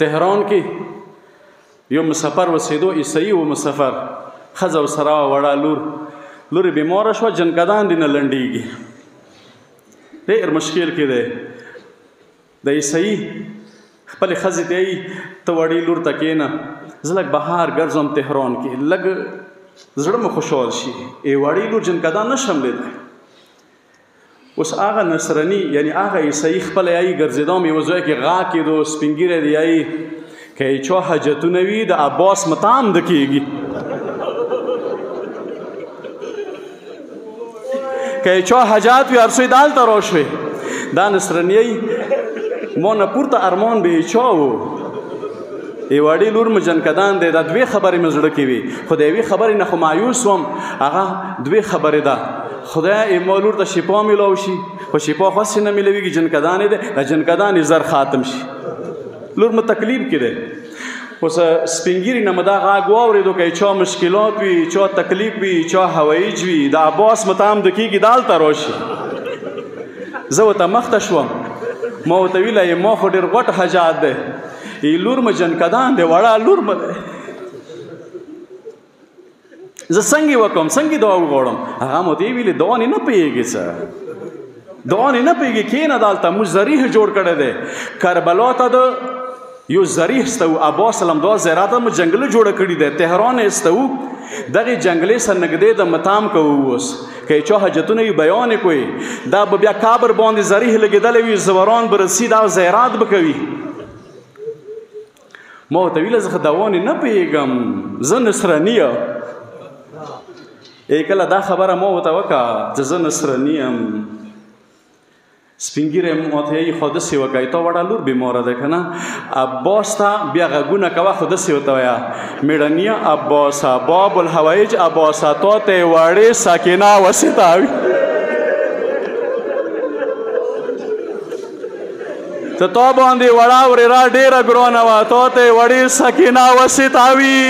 تهران کې یو مسافر وسیدو عیسائی و مسافر ښځه ورسره وه وړه لور یې بیماره شوه جنکدان دې نه لنډېږي ډېر مشکل کې دی د عیسائی خپلې ښځې ته یي ته وړې لور ته کښېنه زه لږ بهار ګرځم تهران کې لږ زړه مې خوشحال شي وړې لور جنکدان نه شم لیدلی اوس هغه نصرني یعنی هغه عیسائی خپله یایي ګرځېدم یوه ځای کې غا کېدو سپین ږیری د یایي که یې چا حاجتونه وي د عباس متام د کېږي که یې چا حاجات وي هر څه یې دالته راشوې دا نصرنی ما نه پورته ارمان به یې چا و وړې لور مې جنکدان دی دا دوې خبرې مې زړه کې وي خو د یوې خبرې نه خو مایوس وم هغه دوې خبرې ده خدای ما لور ته شفا میلاو شي خو شفا خو هسې نه میلوېږي جنکدان یې دی د جنکدان یې زر ختم شي لور مې تکلیف کې دی اوس سپین ږیري نه مې دا غږ واورېدو که چا مشکلات وي چا تکلیف وي چا هوایج وي د عباس متام د کېږي دا هلته راشي زه ورته مخته شوم ما ورته ویله ما خو ډېر غټ حاجات دی لور مې جنکدان دی وړه لور مې دی زه څنګه وکړم څنګه دعا وغواړم هغه مو ته یې ویلې دعا نه پوهېږې څه دعا نه پوهېږې کښېنه دلته موږ ذریح جوړ کړی دی کربلا ته د یو ذریح ستو عباس سلام دا زیراته مو جنګله جوړه کړي دی تهران یې ستو دغې جنګلې سره نږدې د متام کوو اوس که یې چا حاجتونه یې بیان یې کوئ دا به بیا کابر باندې ذریح لګېدلی وي زوران به رسي دا زیرات به کوي ما ورته ویله زه خو دوا نه پوهېږم زه نصراني یم کله دا خبره ما ورته وکړه چې زه نصراني یم سپین ږیری ماته یې خو داسې وکړئ تا وړه لور بیماره ده که نه عباس ته بیا غږونه کوه خو داسې ورته وایه مېړنیه عباسه باب الحوایج عباسه تا ته یې وړې ساکنه وسیتاوي ته تا باندې وړه ورېره ډېره ګرانه وه تا ته یې وړې ساکنه وسیتاوي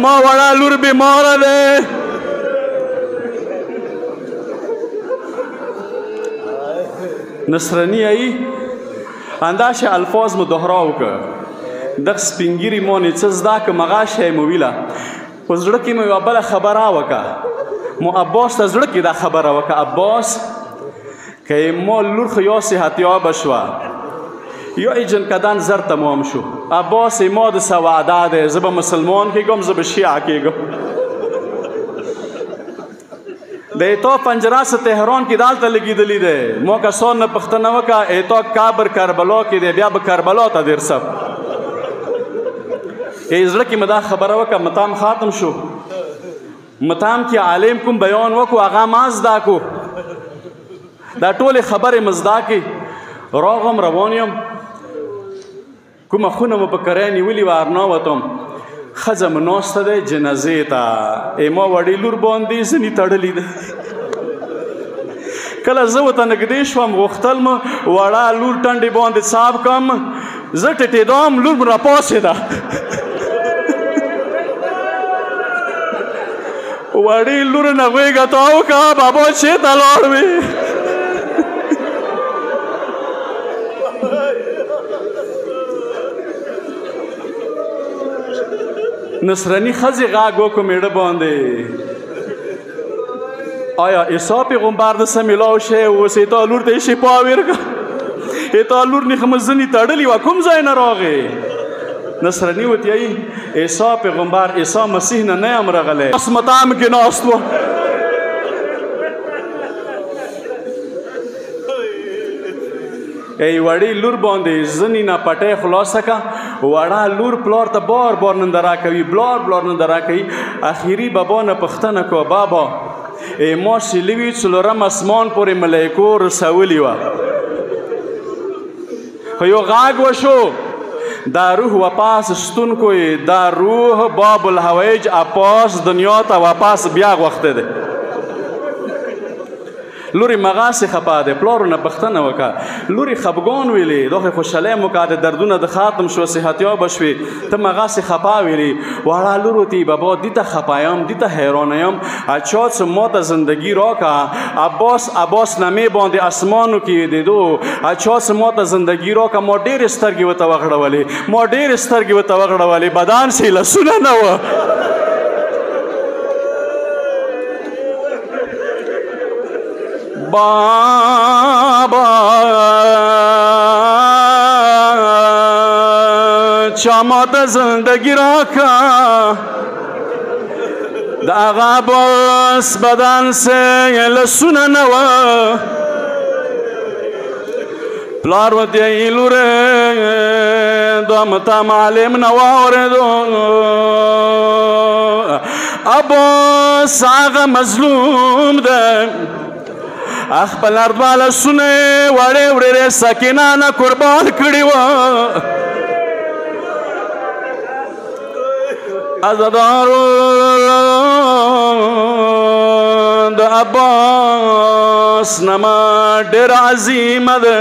ما وړه لور بیماره دی نصرانی ای انداشه الفاظ مو دهراو که دغ سپینگیری ما نه څه زده که مغه شی مو ویله په زړه کې مې یوه بله خبره وکړه مو عباس ته زړه کې دا خبره وکړه عباس که یې ما لور خو یا صحتیابه شوه یا یې جنکدان زر تمام شو عباس یې ما د څه وعده دی زه به مسلمان کېږم زه به شیعه کېږم د ایتا پنجره سه تهران کې دالته لګېدلی دی ما کسان نه پوښتنه وکړه ایتا کابر کربلا کې دی بیا به کربلا ته درسم زړه کې مې دا خبره وکړه متام ختم شو متام کې عالم کوم بیان وکړو هغه ما زده کړو دا ټولې خبرې مې زده کړې راغم روان یم کومه خونه مو په کرایه نیولې وه ارناوتم ښځه مو ناسته دی جنازې ته ما وړې لور باندې ځینې تړلي دی کله زه ورته نږدې شوم غوښتل مې وړه لور ټنډې باندې صاف کړم زه ټیټېدم لور مې راپاڅېده وړې لور نه غېږه تاو کړه بابا چېرته لاړ وې نصرانی ښځې غږ وکړو میړه باندې آیا عیسی پیغمبر د څه میلاو شی اوس یې تا لور ته یې شفا ورکړه یې تا لور نښه مې ځینې تړلي وه کوم ځای نه راغې نصرانی ورته وایي عیسی پیغمبر عیسی مسیح نه یم راغلی بس متام کې ناست وم وړې لور باندې ځینې نه پټۍ خلاصه کړه وړه لور پلار ته بار بار ننداره کوي بلار ننداره کوي اخري بابا نه پوښتنه کوه بابا ما سیلي وي څلورم اسمان پورې ملایکو رسولي وه خو یو غږ وشو دا روح واپس شتونکو دا روح باب الحوایج عباس دنیا ته واپس بیا غوښتی دی لورې مغاسې خفا دی پلارو نه پوښتنه وکړه لورې خفګان ویلې دغه خوشحالۍ مو کا د دردونه د ختم شو صحتیابه شوې ته مغاسې خفا ویلې واړه لورو تی بابا دیته خفا یم دیته حیرانه یم چا څه ما ته زندګي راکړه عباس نامې باندې اسمانو کې دیدو چا څه ما ته زندګي راکړه ما ډېرې سترګې ورته وغړولې بدان سې لاسونه نه وه بابا چا ماته زندگی راکا د هغه عباس بدن سې لاسونه نه وه پلار ورته یې لورې دا مته معلم نه واورېدو عباس هغه مظلوم دی خپل اردواله سونه وړې وړې سکینه نه قربان کړي وه عزادارو د عباس نامه ډېره عظیمه ده